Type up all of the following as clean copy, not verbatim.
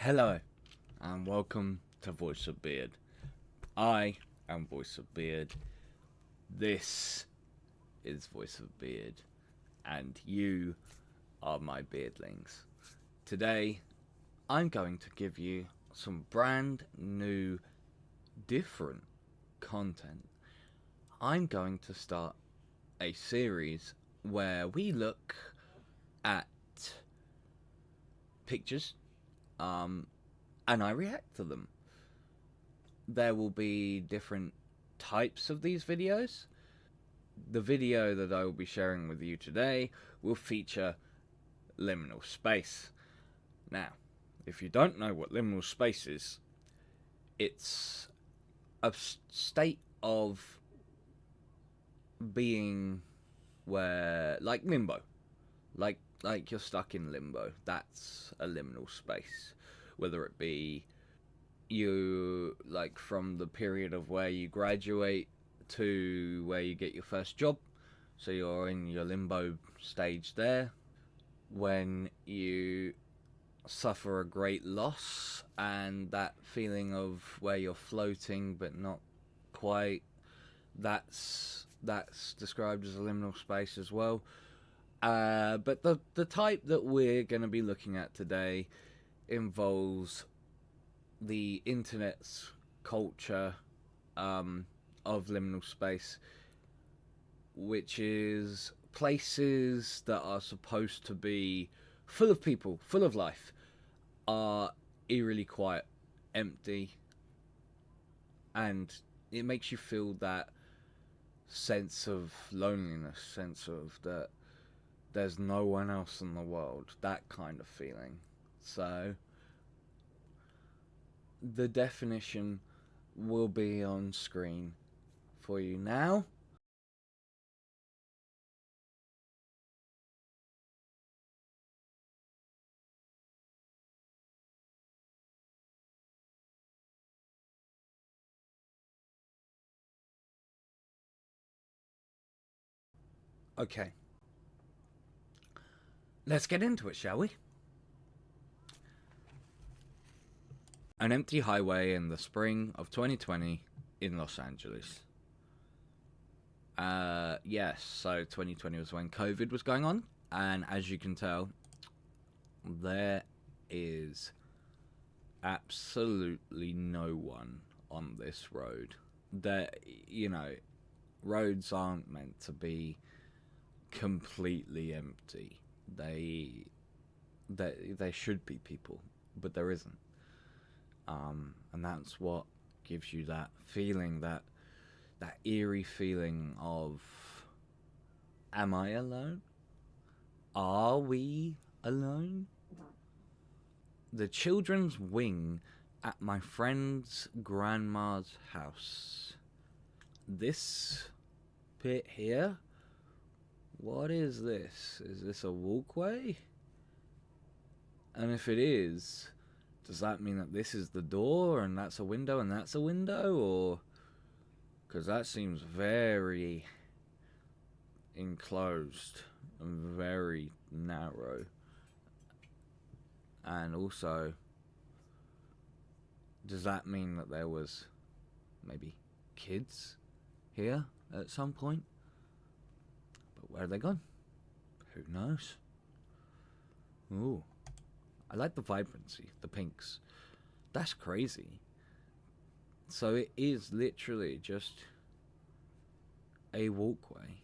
Hello, and welcome to VoiceofBeard. I am VoiceofBeard. This is VoiceofBeard, and you are my beardlings. Today, I'm going to give you some brand new, different content. I'm going to start a series where we look at pictures, and I react to them. There will be different types of these videos. The video that I will be sharing with you today will feature liminal space. Now, if you don't know what liminal space is, it's a state of being where, like limbo, like you're stuck in limbo. That's a liminal space. Whether it be you, like, from the period of where you graduate to where you get your first job, so you're in your limbo stage there. When you suffer a great loss and that feeling of where you're floating but not quite, that's described as a liminal space as well. But the type that we're going to be looking at today involves the internet's culture of liminal space, which is places that are supposed to be full of people, full of life, are eerily quiet, empty, and it makes you feel that sense of loneliness, sense of that there's no one else in the world, that kind of feeling. So the definition will be on screen for you now. Okay, let's get into it, shall we? An empty highway in the spring of 2020 in Los Angeles. Yes, so 2020 was when COVID was going on, and as you can tell, there is absolutely no one on this road. Roads aren't meant to be completely empty. They should be people, but there isn't. And that's what gives you that feeling, that eerie feeling of, am I alone? Are we alone? The children's wing at my friend's grandma's house. This bit here? What is this? Is this a walkway? And if it is, does that mean that this is the door and that's a window and that's a window? Or, because that seems very enclosed and very narrow. And also, does that mean that there was maybe kids here at some point? But where are they gone? Who knows? Ooh, I like the vibrancy, the pinks. That's crazy. So it is literally just a walkway.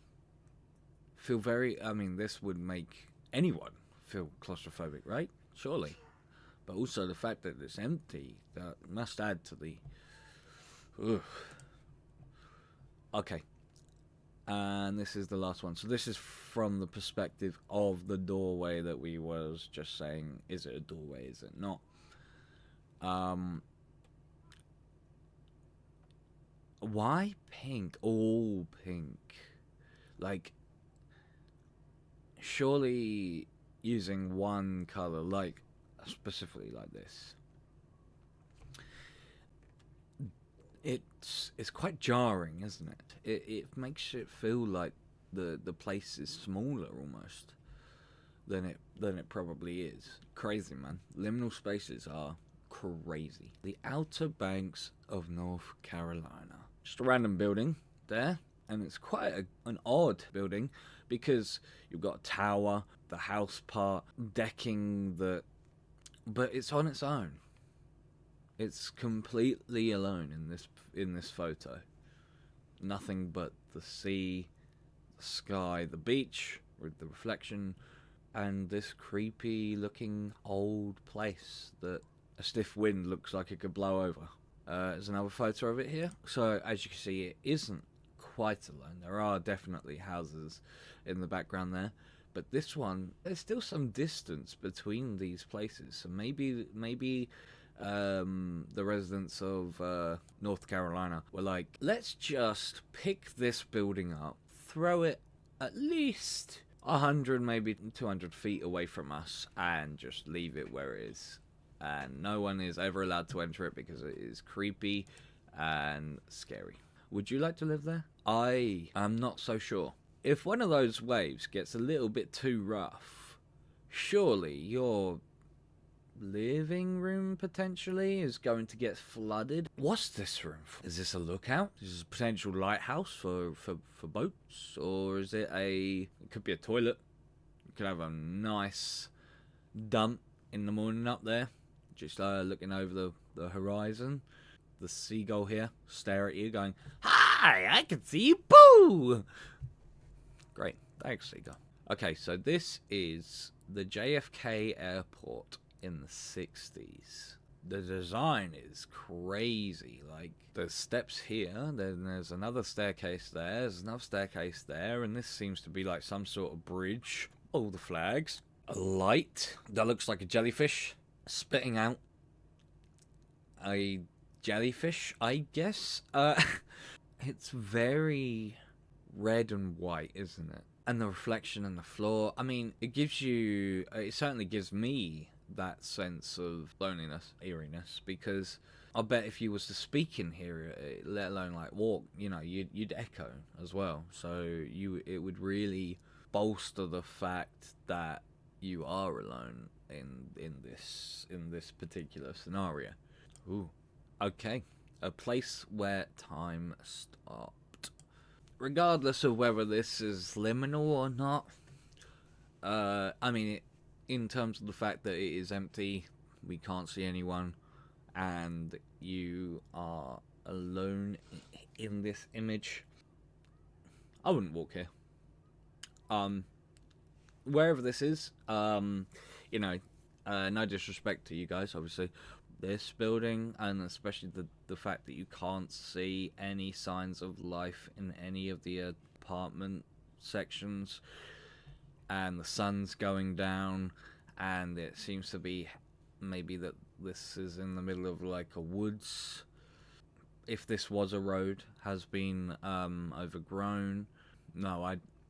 This would make anyone feel claustrophobic, right? Surely. But also the fact that it's empty, that must add to the... Ugh. Okay. And this is the last one. So this is from the perspective of the doorway that we was just saying, is it a doorway, is it not? Why pink? All pink. Like, surely using one color, like specifically like this, it's quite jarring, isn't it? It makes it feel like the place is smaller almost than it probably is. Crazy, man. Liminal spaces are crazy. The Outer Banks of North Carolina. Just a random building there, and it's quite an odd building because you've got a tower, the house part, decking, but it's on its own. It's completely alone in this photo. Nothing but the sea, the sky, the beach with the reflection, and this creepy looking old place that a stiff wind looks like it could blow over. There's another photo of it here. So as you can see, it isn't quite alone. There are definitely houses in the background there, but this one, there's still some distance between these places. So maybe the residents of North Carolina were like, let's just pick this building up, throw it at least 100, maybe 200 feet away from us, and just leave it where it is. And no one is ever allowed to enter it because it is creepy and scary. Would you like to live there? I am not so sure. If one of those waves gets a little bit too rough, surely your living room potentially is going to get flooded. What's this room for? Is this a lookout? Is this a potential lighthouse for boats? Or is it it could be a toilet. You could have a nice dump in the morning up there, just looking over the horizon. The seagull here stare at you going, "Hi, I can see you, boo!" Great, thanks, seagull. Okay, so this is the JFK airport in the 60s. The design is crazy. Like, there's steps here, then there's another staircase there's another staircase there, and this seems to be like some sort of bridge. All the flags. A light that looks like a jellyfish spitting out a jellyfish, I guess. It's very red and white, isn't it? And the reflection on the floor. I mean, it certainly gives me that sense of loneliness, eeriness, because I bet if you was to speak in here, let alone like walk, you'd echo as well. So it would really bolster the fact that you are alone in this particular scenario. Ooh, okay, a place where time stopped. Regardless of whether this is liminal or not, I mean, in terms of the fact that it is empty, we can't see anyone, and you are alone in this image, I wouldn't walk here. Wherever this is, no disrespect to you guys, obviously, this building, and especially the fact that you can't see any signs of life in any of the apartment sections, and the sun's going down, and it seems to be maybe that this is in the middle of like a woods. If this was a road, has been overgrown. No,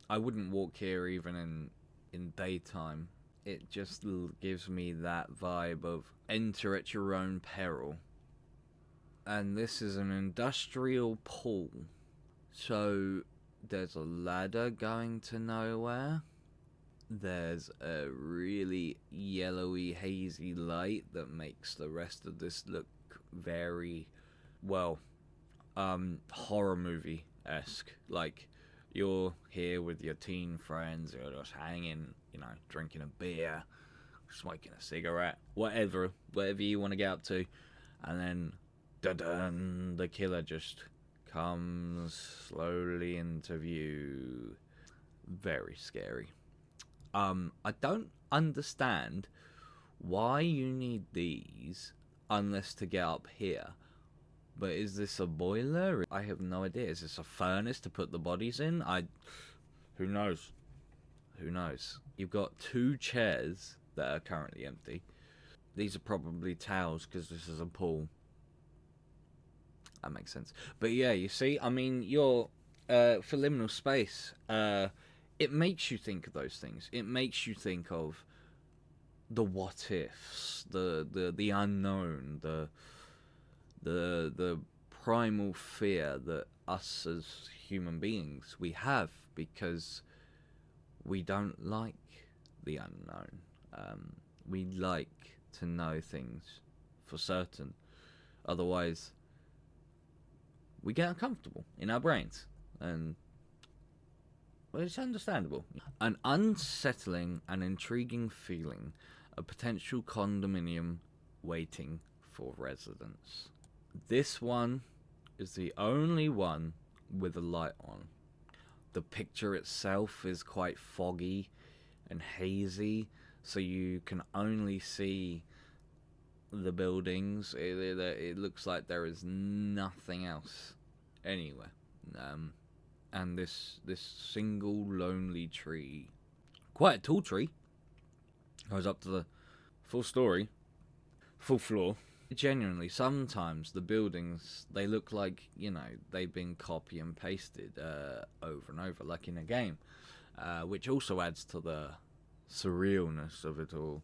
I wouldn't walk here even in daytime. It just gives me that vibe of enter at your own peril. And this is an industrial pool. So there's a ladder going to nowhere. There's a really yellowy, hazy light that makes the rest of this look very, well, horror movie-esque. Like, you're here with your teen friends, you're just hanging, drinking a beer, smoking a cigarette, whatever you want to get up to, and then, dun-dun, the killer just comes slowly into view. Very scary. I don't understand why you need these unless to get up here. But is this a boiler? I have no idea. Is this a furnace to put the bodies in? Who knows? Who knows? You've got 2 chairs that are currently empty. These are probably towels because this is a pool. That makes sense. But yeah, you see, I mean, you're for Liminal Space. It makes you think of those things. It makes you think of the what ifs, the unknown, the primal fear that us as human beings we have, because we don't like the unknown. We like to know things for certain. Otherwise, we get uncomfortable in our brains, and well, it's understandable. An unsettling and intriguing feeling, a potential condominium waiting for residents. This one is the only one with a light on. The picture itself is quite foggy and hazy, so you can only see the buildings. It looks like there is nothing else anywhere. And this single lonely tree, quite a tall tree, goes up to the full story, full floor. Genuinely, sometimes the buildings, they look like, you know, they've been copy and pasted over and over, like in a game, which also adds to the surrealness of it all.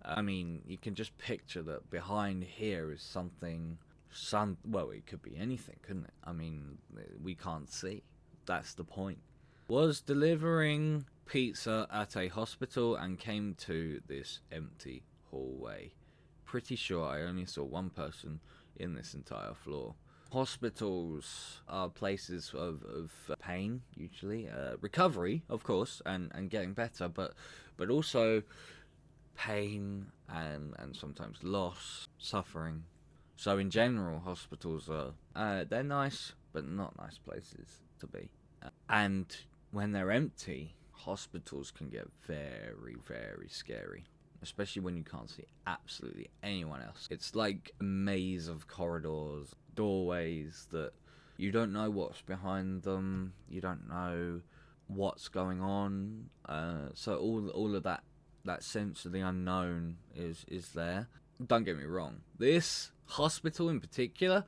I mean, you can just picture that behind here is something, well, it could be anything, couldn't it? I mean, we can't see. That's the point. Was delivering pizza at a hospital and came to this empty hallway. Pretty sure I only saw one person in this entire floor. Hospitals are places of pain, usually. Recovery, of course, and getting better, but also pain and sometimes loss, suffering. So in general, hospitals are they're nice, but not nice places to be. And when they're empty, hospitals can get very, very scary. Especially when you can't see absolutely anyone else. It's like a maze of corridors, doorways that you don't know what's behind them. You don't know what's going on. So all of that sense of the unknown is there. Don't get me wrong. This hospital in particular,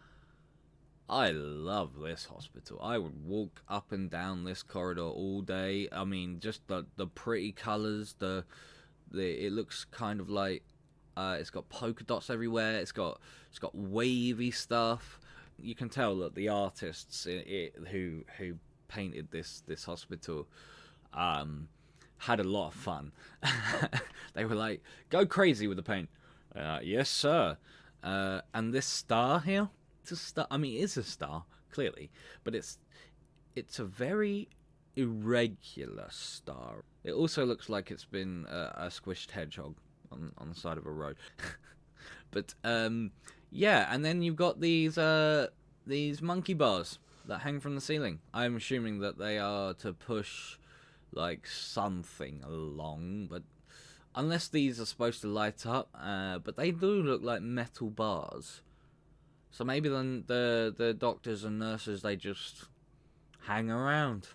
I love this hospital. I would walk up and down this corridor all day. I mean, just the pretty colours, it looks kind of like it's got polka dots everywhere. It's got wavy stuff. You can tell that the artists who painted this hospital had a lot of fun. They were like, go crazy with the paint. Yes, sir. And this star here, it's a star. I mean, it's a star clearly, but it's a very irregular star. It also looks like it's been a squished hedgehog on the side of a road. But yeah, and then you've got these monkey bars that hang from the ceiling. I'm assuming that they are to push like something along, but unless these are supposed to light up, but they do look like metal bars. So maybe then the doctors and nurses, they just hang around.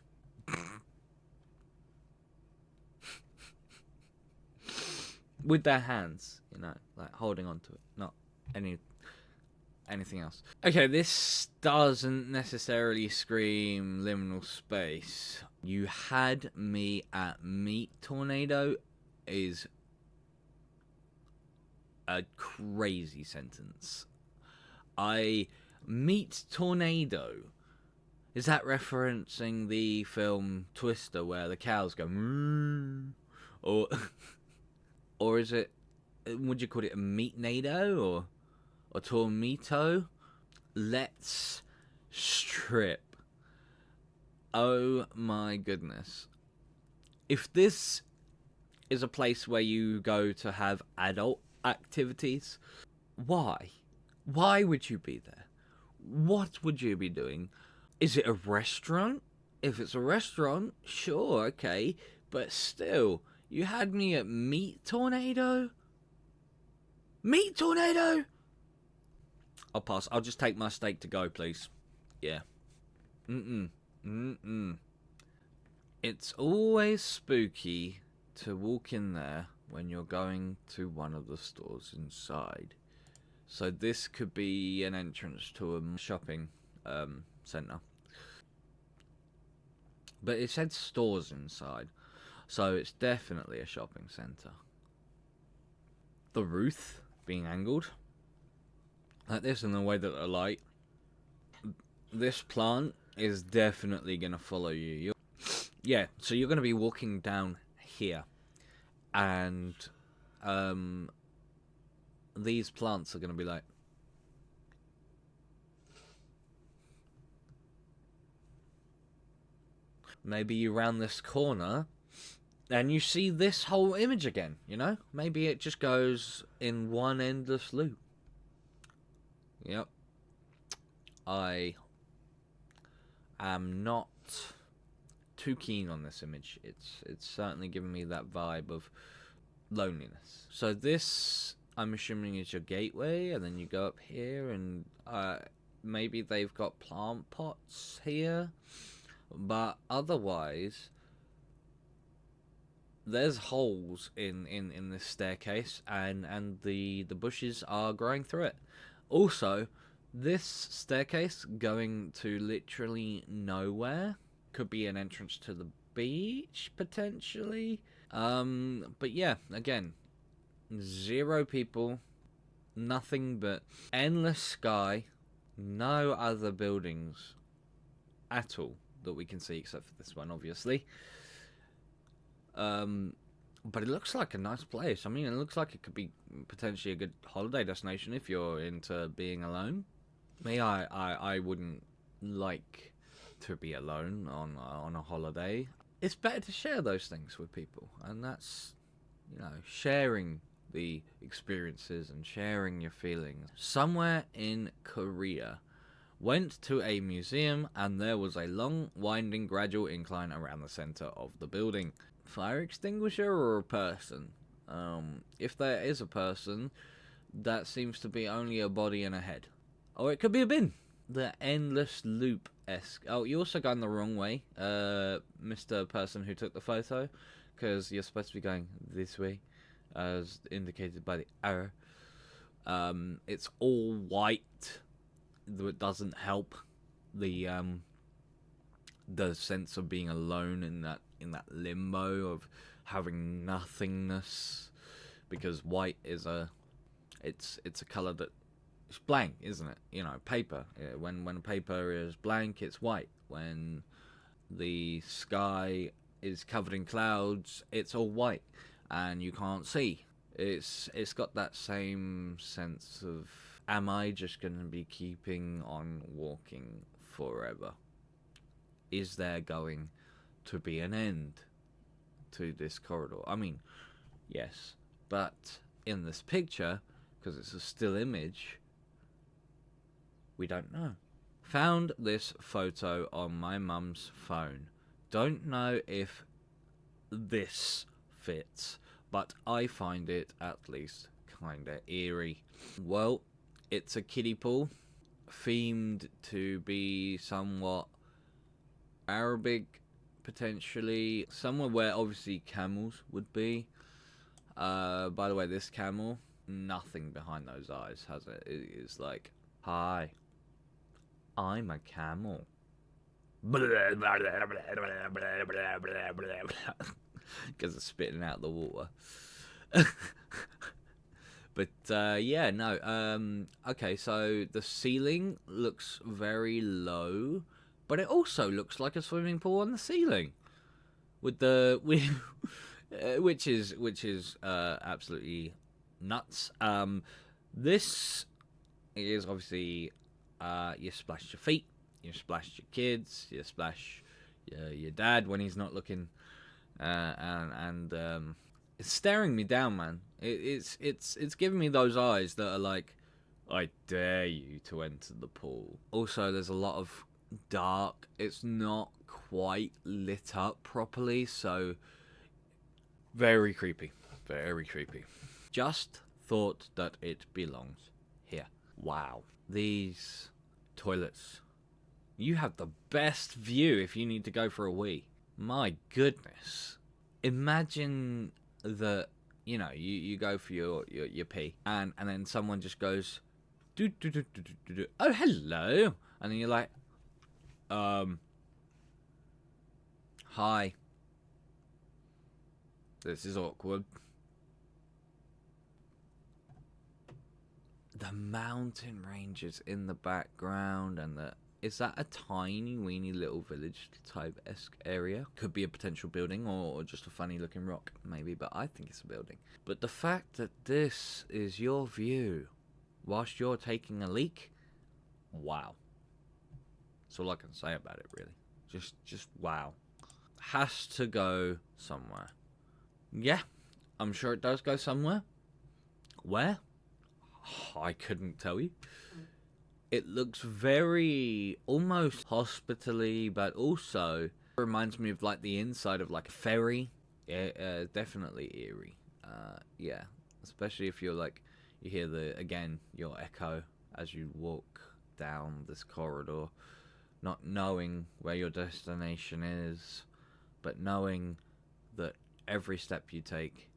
With their hands, you know, like holding on to it, not anything else. Okay, this doesn't necessarily scream liminal space. You had me at meat tornado is a crazy sentence. Meat tornado. Is that referencing the film Twister where the cows go moo? Or is it, would you call it a meat-nado or tormito? Let's strip. Oh my goodness. If this is a place where you go to have adult activities, why? Why would you be there? What would you be doing? Is it a restaurant? If it's a restaurant, sure, okay. But still, you had me at meat tornado? Meat tornado? I'll pass. I'll just take my steak to go, please. Yeah. It's always spooky to walk in there when you're going to one of the stores inside. So this could be an entrance to a shopping centre. But it said stores inside, so it's definitely a shopping centre. The roof being angled like this in the way that I like. This plant is definitely going to follow you. Yeah, so you're going to be walking down here, and these plants are going to be like, maybe you round this corner and you see this whole image again, you know? Maybe it just goes in one endless loop. Yep. I am not too keen on this image. It's certainly giving me that vibe of loneliness. So this, I'm assuming, is your gateway, and then you go up here, and maybe they've got plant pots here, but otherwise there's holes in this staircase, and the bushes are growing through it. Also, this staircase going to literally nowhere. Could be an entrance to the beach, potentially. But yeah, again, 0 people, nothing but endless sky, no other buildings at all that we can see except for this one, obviously. But it looks like a nice place. I mean, it looks like it could be potentially a good holiday destination if you're into being alone. Me, I wouldn't like to be alone on a holiday. It's better to share those things with people, and that's, you know, sharing the experiences and sharing your feelings. Somewhere in Korea, went to a museum, and there was a long, winding, gradual incline around the center of the building. Fire extinguisher or a person? If there is a person, that seems to be only a body and a head. Or it could be a bin. The endless loop-esque. Oh, you're also going the wrong way, Mr. Person who took the photo, because you're supposed to be going this way, as indicated by the arrow. It's all white, though it doesn't help the sense of being alone in that limbo of having nothingness, because white is it's a color that it's blank, isn't it? You know, paper. When paper is blank, it's white. When the sky is covered in clouds, it's all white, and you can't see. It's got that same sense of, am I just going to be keeping on walking forever? Is there going to be an end to this corridor? I mean, yes, but in this picture, because it's a still image, we don't know. Found this photo on my mum's phone. Don't know if this fits, but I find it at least kinda eerie. Well, it's a kiddie pool, themed to be somewhat Arabic, potentially. Somewhere where obviously camels would be. By the way, this camel, nothing behind those eyes, has it? It is like, hi, I'm a camel. Because it's spitting out the water. But yeah, no. Okay, so the ceiling looks very low, but it also looks like a swimming pool on the ceiling, which is absolutely nuts. This is obviously you splash your feet, you splash your kids, you splash your dad when he's not looking, and it's staring me down, man. It's giving me those eyes that are like, I dare you to enter the pool. Also, there's a lot of dark. It's not quite lit up properly, so very creepy. Very creepy. Just thought that it belongs here. Wow. These toilets. You have the best view if you need to go for a wee. My goodness. Imagine that, you know, you go for your pee, and then someone just goes, do, do, do, do, do, do. Oh, hello. And then you're like, hi. This is awkward. The mountain ranges in the background, and Is that a tiny weeny little village type-esque area? Could be a potential building or just a funny looking rock, maybe, but I think it's a building. But the fact that this is your view whilst you're taking a leak, wow. That's all I can say about it, really. Just wow. Has to go somewhere. Yeah, I'm sure it does go somewhere. Where? I couldn't tell you. It looks very almost hospitally, but also reminds me of like the inside of like a ferry. Yeah, definitely eerie. Yeah, especially if you're like you hear your echo as you walk down this corridor, not knowing where your destination is, but knowing that every step you take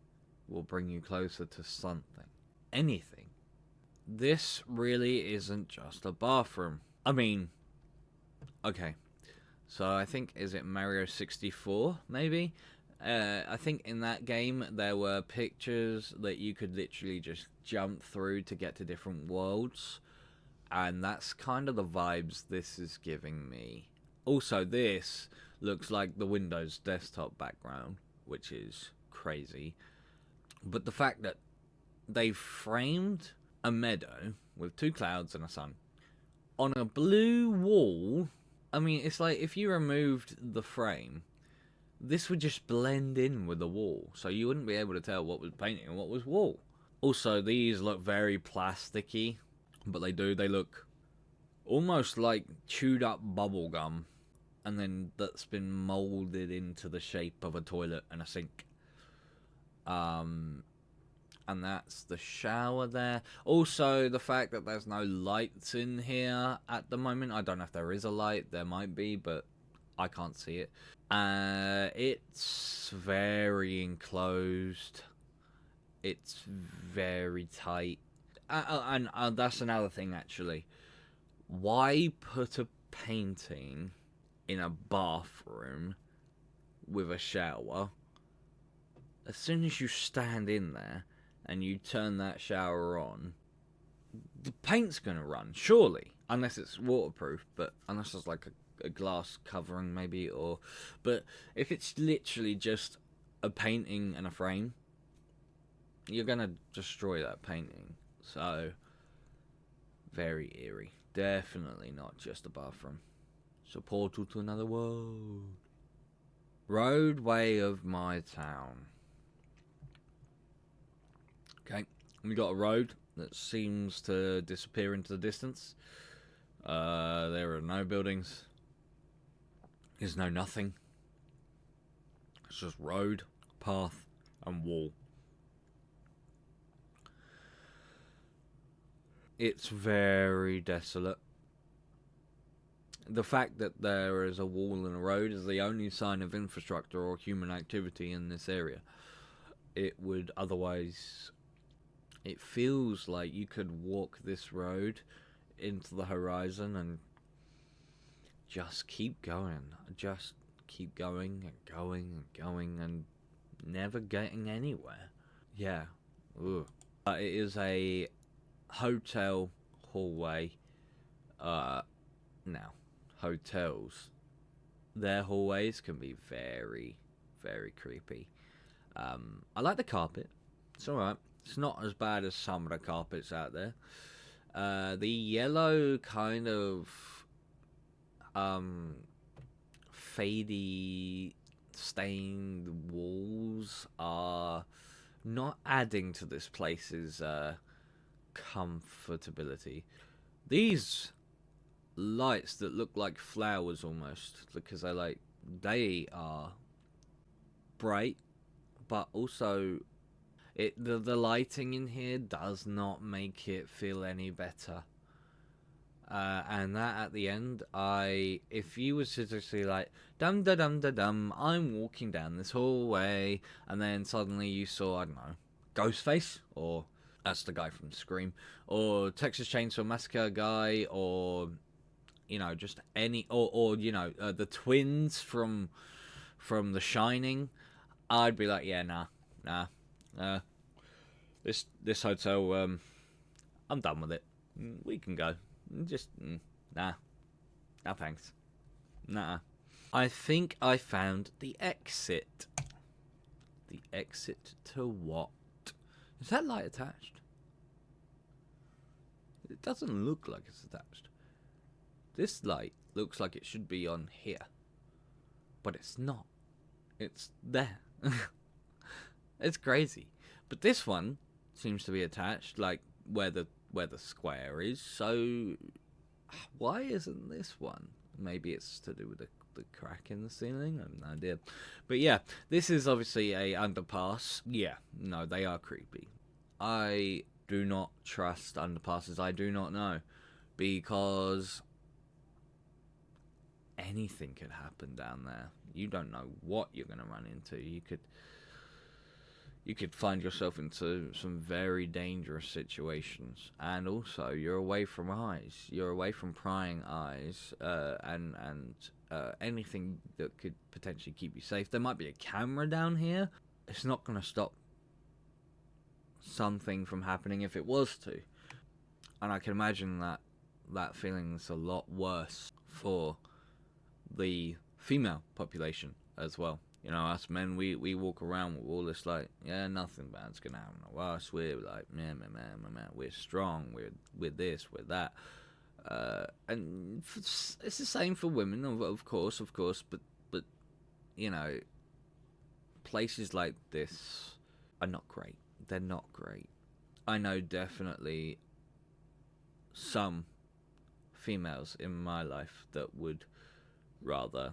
will bring you closer to something, anything. This really isn't just a bathroom. I mean, okay, so I think, is it Mario 64, maybe? I think in that game there were pictures that you could literally just jump through to get to different worlds, and that's kind of the vibes this is giving me. Also, this looks like the Windows desktop background, which is crazy. But the fact that they framed a meadow with two clouds and a sun on a blue wall. I mean, it's like if you removed the frame, this would just blend in with the wall, so you wouldn't be able to tell what was painting and what was wall. Also, these look very plasticky, but they look almost like chewed up bubble gum, and then that's been molded into the shape of a toilet and a sink. And that's the shower there. Also, the fact that there's no lights in here at the moment. I don't know if there is a light. There might be, but I can't see it. It's very enclosed. It's very tight. And that's another thing, actually. Why put a painting in a bathroom with a shower? As soon as you stand in there and you turn that shower on, the paint's going to run, surely. Unless it's waterproof, but unless it's like a glass covering, maybe. But if it's literally just a painting and a frame, you're going to destroy that painting. So, very eerie. Definitely not just a bathroom. It's a portal to another world. Roadway of my town. Okay, we got a road that seems to disappear into the distance. There are no buildings. There's no nothing. It's just road, path, and wall. It's very desolate. The fact that there is a wall and a road is the only sign of infrastructure or human activity in this area. It would otherwise... It feels like you could walk this road into the horizon and just keep going. Just keep going and going and going and never getting anywhere. Yeah. Ugh. It is a hotel hallway. Now, hotels, their hallways can be very, very creepy. I like the carpet. It's alright. It's not as bad as some of the carpets out there. The yellow kind of fadey stained walls are not adding to this place's comfortability. These lights that look like flowers almost, because they are bright, but also the lighting in here does not make it feel any better. And that at the end, if you was to just say like, dum da dum da dum, I'm walking down this hallway, and then suddenly you saw, I don't know, Ghostface, or that's the guy from Scream, or Texas Chainsaw Massacre guy, or you know, just any, or you know, the twins from The Shining, I'd be like, yeah, nah. This hotel, I'm done with it. We can go. Just nah. No thanks. Nah. I think I found the exit. The exit to what? Is that light attached? It doesn't look like it's attached. This light looks like it should be on here. But it's not. It's there. It's crazy. But this one seems to be attached, like where the square is. So why isn't this one? Maybe it's to do with the crack in the ceiling. I have no idea. But yeah, this is obviously a underpass. Yeah, no, they are creepy. I do not trust underpasses I do not know, because anything could happen down there. You don't know what you're going to run into. You could find yourself into some very dangerous situations. And also, you're away from eyes. You're away from prying eyes, and anything that could potentially keep you safe. There might be a camera down here. It's not going to stop something from happening if it was to. And I can imagine that feeling's a lot worse for the female population as well. You know, us men, we walk around with all this, like, yeah, nothing bad's gonna happen to us. We're like, man, we're strong. We're this, we're that. And it's the same for women, of course. But you know, places like this are not great. They're not great. I know definitely some females in my life that would rather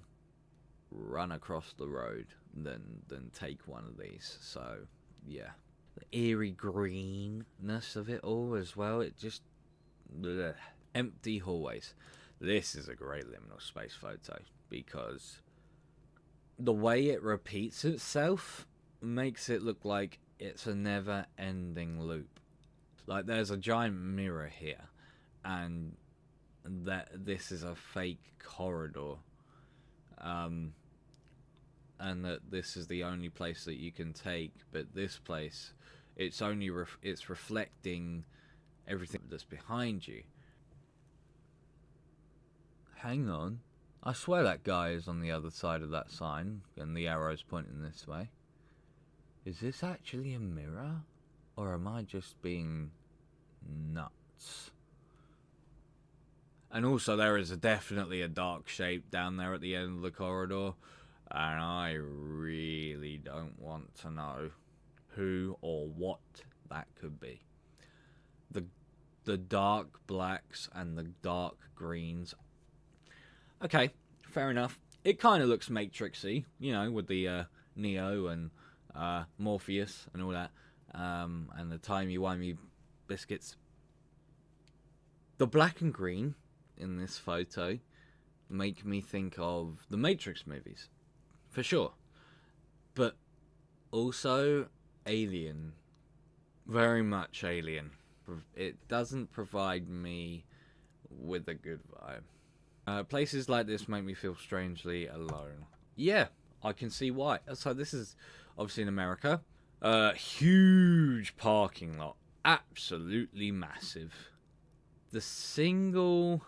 run across the road than take one of these. So yeah, the eerie greenness of it all as well. It just bleh. Empty hallways. This is a great liminal space photo because the way it repeats itself makes it look like it's a never-ending loop. Like there's a giant mirror here, and that this is a fake corridor. And that this is the only place that you can take, but this place, it's only it's reflecting everything that's behind you. Hang on, I swear that guy is on the other side of that sign, and the arrow's pointing this way. Is this actually a mirror, or am I just being nuts? And also, there is definitely a dark shape down there at the end of the corridor. And I really don't want to know who or what that could be. The dark blacks and the dark greens. Okay, fair enough. It kind of looks Matrixy, you know, with the Neo and Morpheus and all that, and the timey-wimey biscuits. The black and green in this photo make me think of the Matrix movies. For sure. But also Alien. Very much Alien. It doesn't provide me with a good vibe. Places like this make me feel strangely alone. Yeah, I can see why. So this is obviously in America. Huge parking lot. Absolutely massive. The single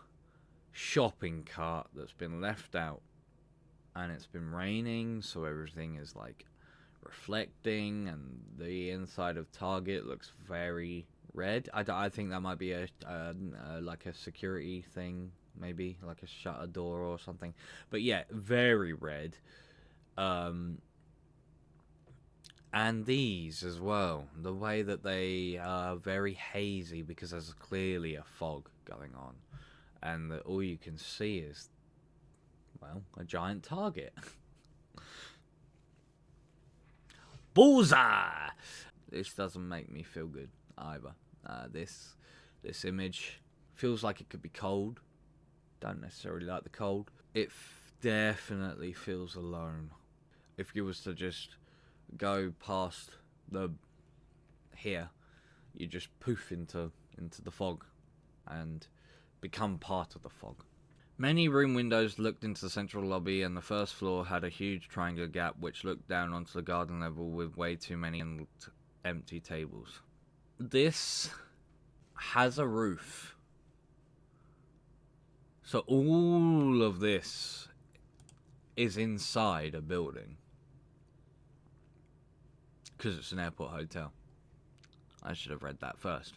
shopping cart that's been left out. And it's been raining, so everything is like reflecting, and the inside of Target looks very red. I think that might be a like a security thing, maybe like a shutter door or something. But yeah, very red. And these as well, the way that they are very hazy because there's clearly a fog going on, and that all you can see is, well, a giant target. Bullseye! This doesn't make me feel good either. This image feels like it could be cold. Don't necessarily like the cold. It definitely feels alone. If you was to just go past here, you just poof into the fog and become part of the fog. Many room windows looked into the central lobby, and the first floor had a huge triangular gap which looked down onto the garden level with way too many empty tables. This has a roof. So all of this is inside a building. Because it's an airport hotel. I should have read that first.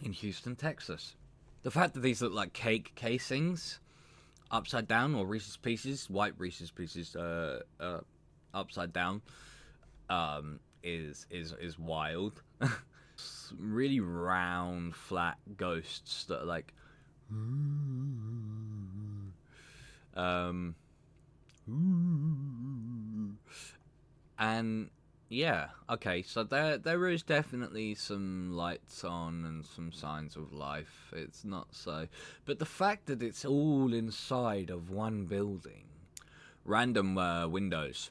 In Houston, Texas. The fact that these look like cake casings upside down, or Reese's Pieces, white Reese's Pieces upside down, is wild. Really round, flat ghosts that are like, and yeah, okay, so there is definitely some lights on and some signs of life. It's not so, but the fact that it's all inside of one building, random windows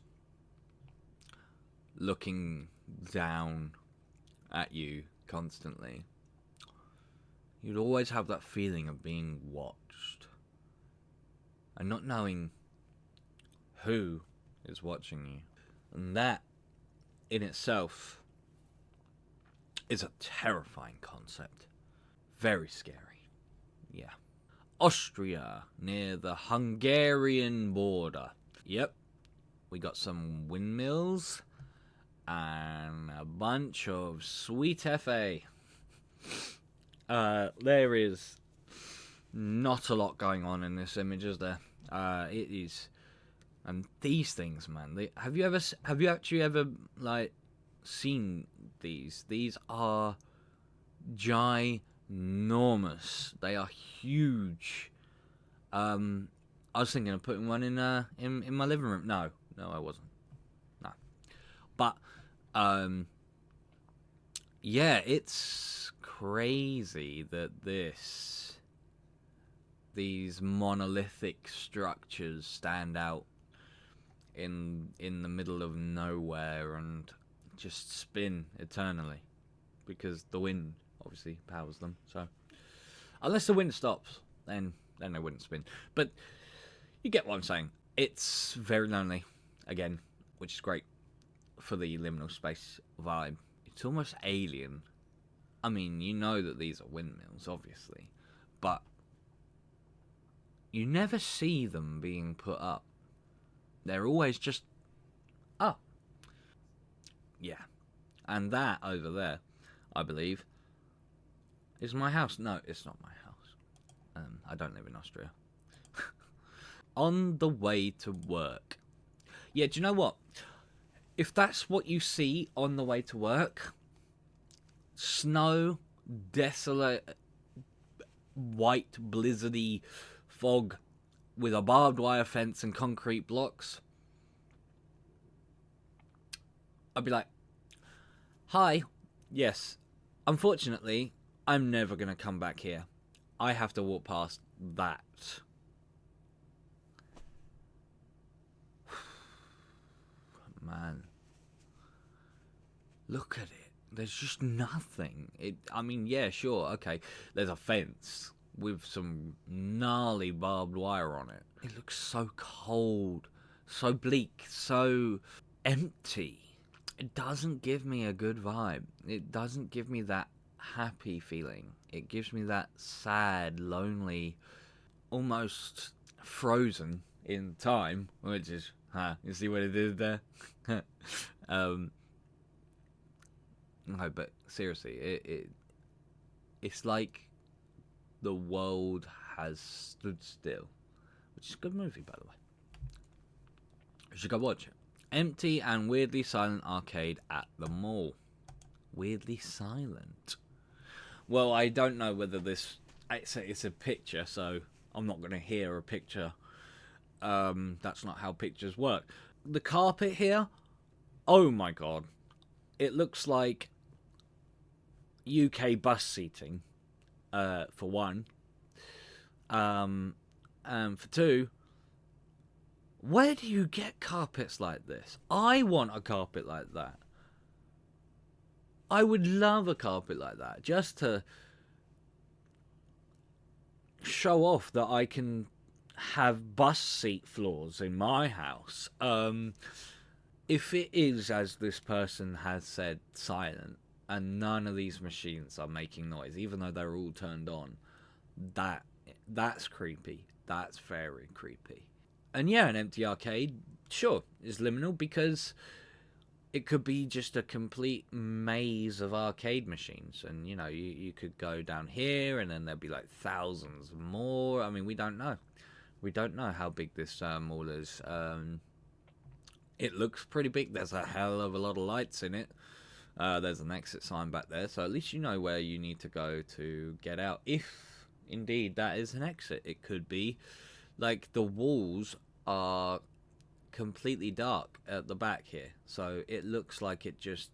looking down at you constantly, you'd always have that feeling of being watched and not knowing who is watching you. And that in itself is a terrifying concept. Very scary. Yeah. Austria, near the Hungarian border. Yep. We got some windmills and a bunch of sweet FA. There is not a lot going on in this image, is there? It is, and these things, man. Have you actually ever like seen these? These are ginormous. They are huge. I was thinking of putting one in my living room. No, I wasn't. No, but yeah, it's crazy that these monolithic structures stand out in the middle of nowhere and just spin eternally, because the wind obviously powers them. So unless the wind stops, then they wouldn't spin. But you get what I'm saying. It's very lonely, again, which is great for the liminal space vibe. It's almost alien. I mean, you know that these are windmills, obviously, but you never see them being put up. They're always just up. Yeah. And that over there, I believe, is my house. No, it's not my house. I don't live in Austria. On the way to work. Yeah, do you know what? If that's what you see on the way to work, snow, desolate, white, blizzardy fog with a barbed wire fence and concrete blocks, I'd be like, hi, yes, unfortunately, I'm never going to come back here. I have to walk past that. Man, look at it. There's just nothing. I mean, yeah, sure, okay. There's a fence with some gnarly barbed wire on it. It looks so cold, so bleak, so empty. It doesn't give me a good vibe. It doesn't give me that happy feeling. It gives me that sad, lonely, almost frozen in time, which is, you see what it did there? No, but seriously, it's like the world has stood still, which is a good movie, by the way. You should go watch it. Empty and weirdly silent arcade at the mall. Weirdly silent. Well, I don't know whether it's a picture, so I'm not going to hear a picture. That's not how pictures work. The carpet here, oh my god. It looks like UK bus seating, for one. And for two, where do you get carpets like this? I want a carpet like that. I would love a carpet like that, just to show off that I can have bus seat floors in my house. If it is, as this person has said, silent, and none of these machines are making noise, even though they're all turned on, that That's creepy. That's very creepy. And yeah, an empty arcade, sure, is liminal because it could be just a complete maze of arcade machines. And, you know, you could go down here and then there'd be like thousands more. I mean, we don't know. We don't know how big this mall is. It looks pretty big. There's a hell of a lot of lights in it. There's an exit sign back there, so at least you know where you need to go to get out. If indeed that is an exit, it could be like the walls are completely dark at the back here, so it looks like it just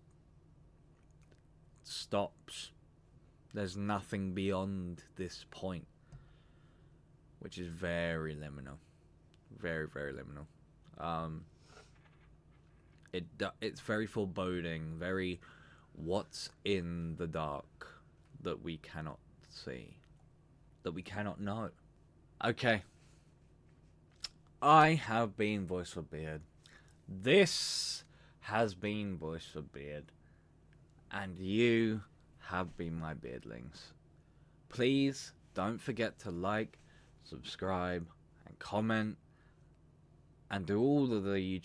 stops. There's nothing beyond this point, which is very liminal, very, very liminal. It's very foreboding, very what's in the dark that we cannot see, that we cannot know. Okay, I have been VoiceofBeard. This has been VoiceofBeard, and you have been my beardlings. Please don't forget to like, subscribe, and comment, and do all of the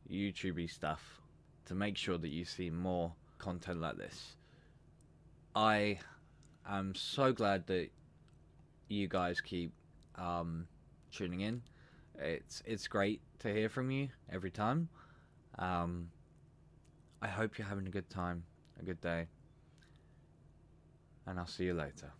YouTubey stuff to make sure that you see more content like this. I am so glad that you guys keep tuning in. It's great to hear from you every time. I hope you're having a good time, a good day, and I'll see you later.